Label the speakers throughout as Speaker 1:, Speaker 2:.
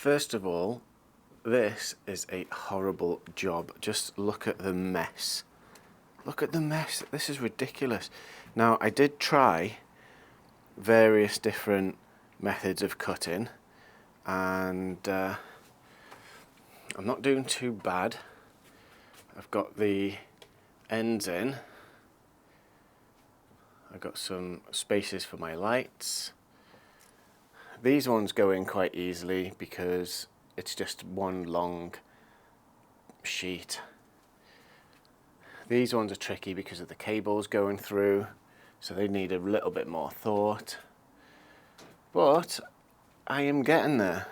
Speaker 1: First of all, this is a horrible job. Just look at the mess. Look at the mess. This is ridiculous. Now, I did try various different methods of cutting, and I'm not doing too bad. I've got the ends in. I've got some spaces for my lights. These ones go in quite easily because it's just one long sheet. These ones are tricky because of the cables going through, so they need a little bit more thought. But I am getting there.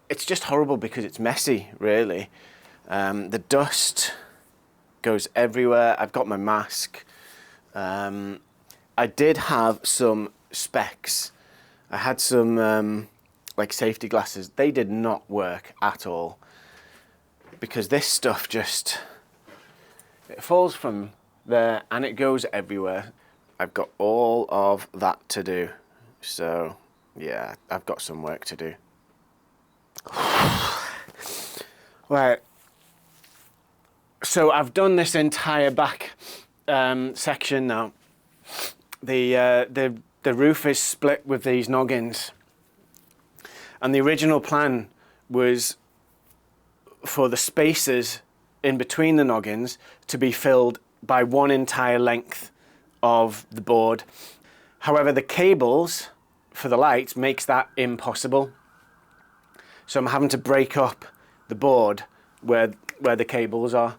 Speaker 1: It's just horrible because it's messy, really. The dust goes everywhere. I've got my mask. I did have some specs. I had some like safety glasses. They did not work at all because this stuff just, it falls from there and it goes everywhere. I've got all of that to do. So yeah, I've got some work to do. Right. So I've done this entire back section now. The roof is split with these noggins, and the original plan was for the spaces in between the noggins to be filled by one entire length of the board. However, the cables for the lights makes that impossible. So I'm having to break up the board where the cables are.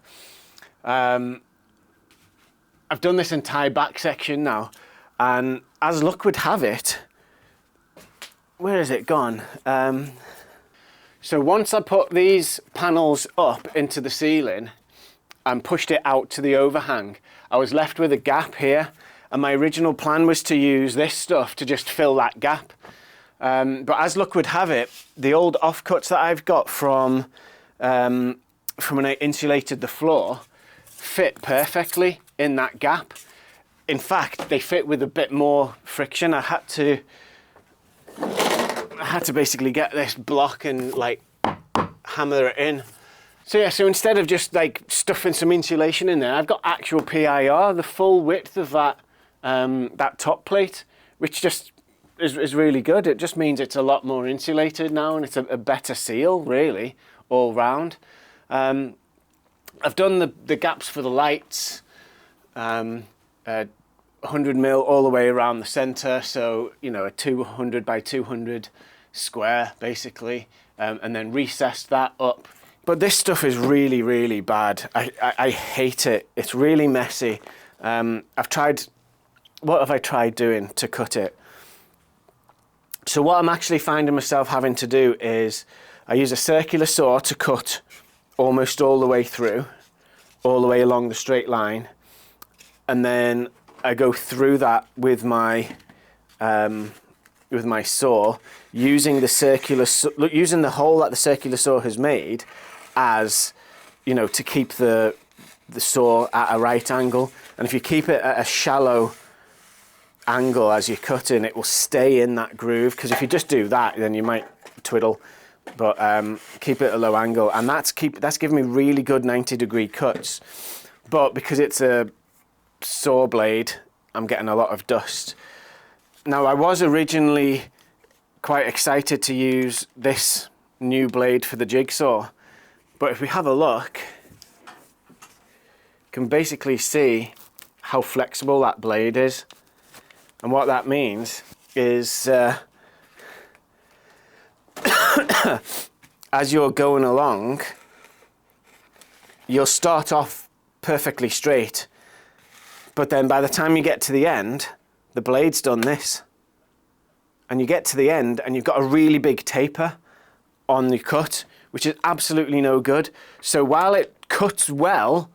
Speaker 1: I've done this entire back section now, and as luck would have it, where has it gone? So once I put these panels up into the ceiling and pushed it out to the overhang, I was left with a gap here, and my original plan was to use this stuff to just fill that gap. But as luck would have it, the old offcuts that I've got from when I insulated the floor fit perfectly in that gap. In fact, they fit with a bit more friction. I had to basically get this block and like hammer it in. So yeah, so instead of just like stuffing some insulation in there, I've got actual PIR, the full width of that top plate, which just is really good. It just means it's a lot more insulated now, and it's a better seal, really, all round. I've done the gaps for the lights, 100mm all the way around the center, so you know, a 200 by 200 square basically, and then recessed that up. But this stuff is really, really bad. I hate it. It's really messy. I've tried, what have I tried doing to cut it? So what I'm actually finding myself having to do is I use a circular saw to cut almost all the way through, all the way along the straight line, and then I go through that with my saw, using using the hole that the circular saw has made as, you know, to keep the saw at a right angle. And if you keep it at a shallow angle as you're cutting, it will stay in that groove, because if you just do that, then you might twiddle. But keep it at a low angle, and that's giving me really good 90-degree cuts. But because it's a saw blade, I'm getting a lot of dust. Now, I was originally quite excited to use this new blade for the jigsaw, but if we have a look, you can basically see how flexible that blade is. And what that means is as you're going along, you'll start off perfectly straight, but then by the time you get to the end, the blade's done this. And you get to the end and you've got a really big taper on the cut, which is absolutely no good. So while it cuts well,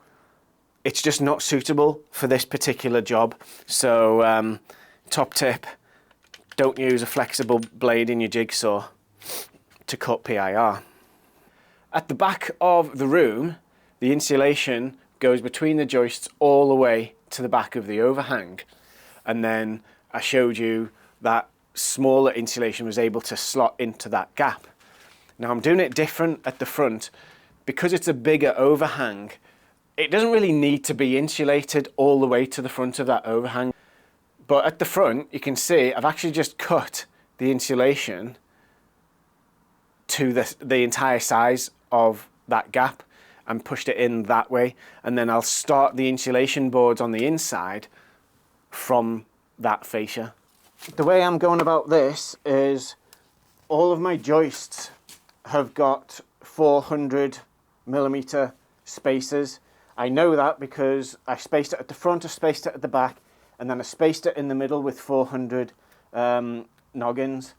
Speaker 1: it's just not suitable for this particular job. So top tip, don't use a flexible blade in your jigsaw to cut PIR. At the back of the room, the insulation goes between the joists all the way to the back of the overhang. And then I showed you that smaller insulation was able to slot into that gap. Now I'm doing it different at the front. Because it's a bigger overhang, it doesn't really need to be insulated all the way to the front of that overhang. But at the front, you can see I've actually just cut the insulation to the entire size of that gap and pushed it in that way. And then I'll start the insulation boards on the inside from that fascia. The way I'm going about this is all of my joists have got 400mm spacers. I know that because I spaced it at the front, I spaced it at the back, and then I spaced it in the middle with 400 noggins.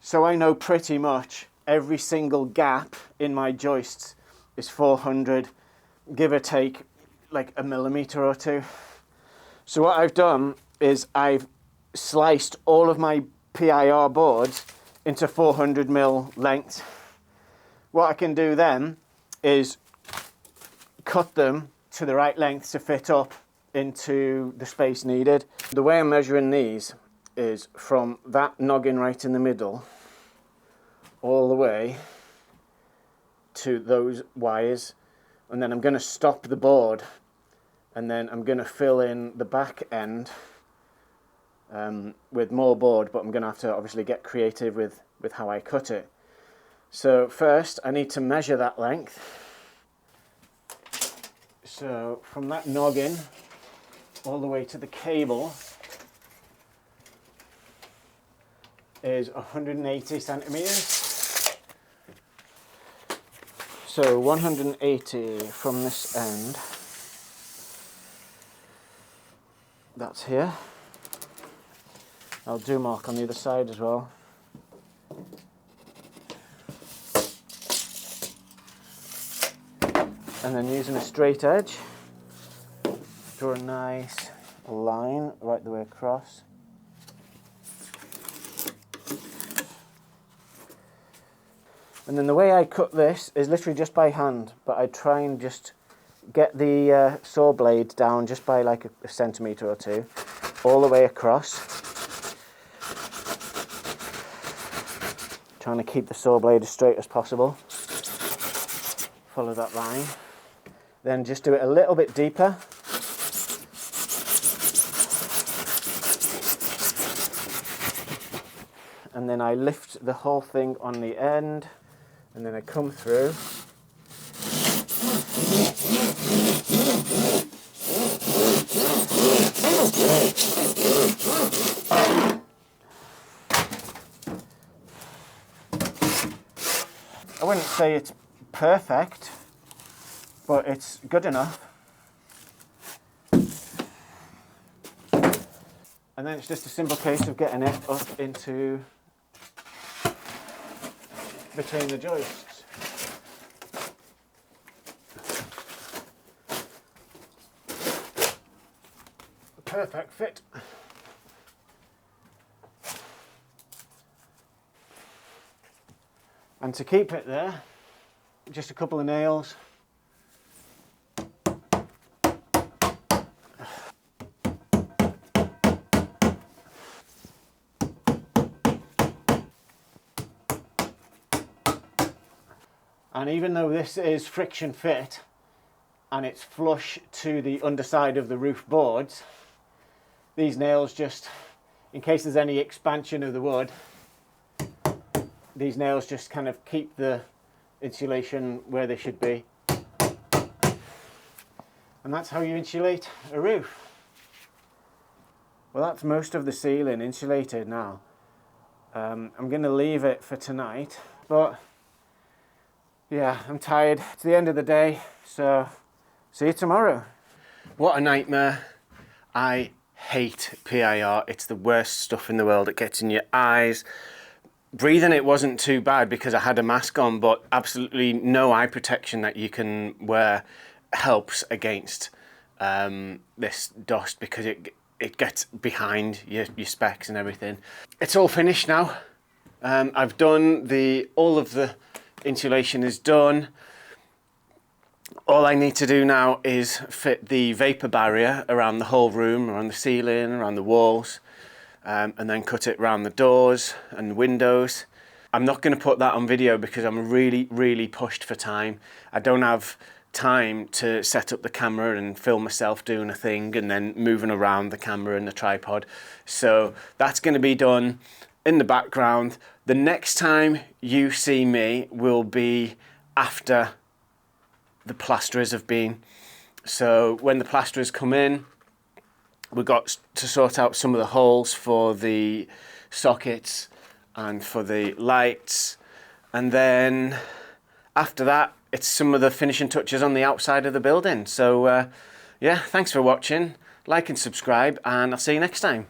Speaker 1: So I know pretty much every single gap in my joists is 400, give or take like a millimeter or two. So what I've done is I've sliced all of my PIR boards into 400mm lengths. What I can do then is cut them to the right length to fit up into the space needed. The way I'm measuring these is from that noggin right in the middle all the way to those wires, and then I'm going to stop the board, and then I'm going to fill in the back end with more board, but I'm going to have to obviously get creative with how I cut it. So first I need to measure that length. So from that noggin all the way to the cable is 180 centimeters. So 180 from this end, that's here. I'll do mark on the other side as well. And then using a straight edge, draw a nice line right the way across. And then the way I cut this is literally just by hand, but I try and just get the saw blade down just by like a centimetre or two, all the way across. Trying to keep the saw blade as straight as possible. Follow that line. Then just do it a little bit deeper. And then I lift the whole thing on the end, and then I come through. I wouldn't say it's perfect, but it's good enough. And then it's just a simple case of getting it up into between the joists. Perfect fit. And to keep it there, just a couple of nails. And even though this is friction fit and it's flush to the underside of the roof boards, these nails just, in case there's any expansion of the wood, these nails just kind of keep the insulation where they should be. And that's how you insulate a roof. Well, that's most of the ceiling insulated now. I'm going to leave it for tonight, but yeah, I'm tired. It's the end of the day, so see you tomorrow. What a nightmare. I hate PIR. It's the worst stuff in the world. It gets in your eyes. Breathing it wasn't too bad because I had a mask on, but absolutely no eye protection that you can wear helps against this dust, because it gets behind your specs and everything. It's all finished now. I've done all of the insulation is done. All I need to do now is fit the vapor barrier around the whole room, around the ceiling, around the walls. and then cut it around the doors and windows. I'm not going to put that on video because I'm really pushed for time. I don't have time to set up the camera and film myself doing a thing and then moving around the camera and the tripod. So that's going to be done in the background. The next time you see me will be after the plasterers have been. So when the plasterers come in, we've got to sort out some of the holes for the sockets and for the lights, and then after that it's some of the finishing touches on the outside of the building. So yeah, thanks for watching, like and subscribe, and I'll see you next time.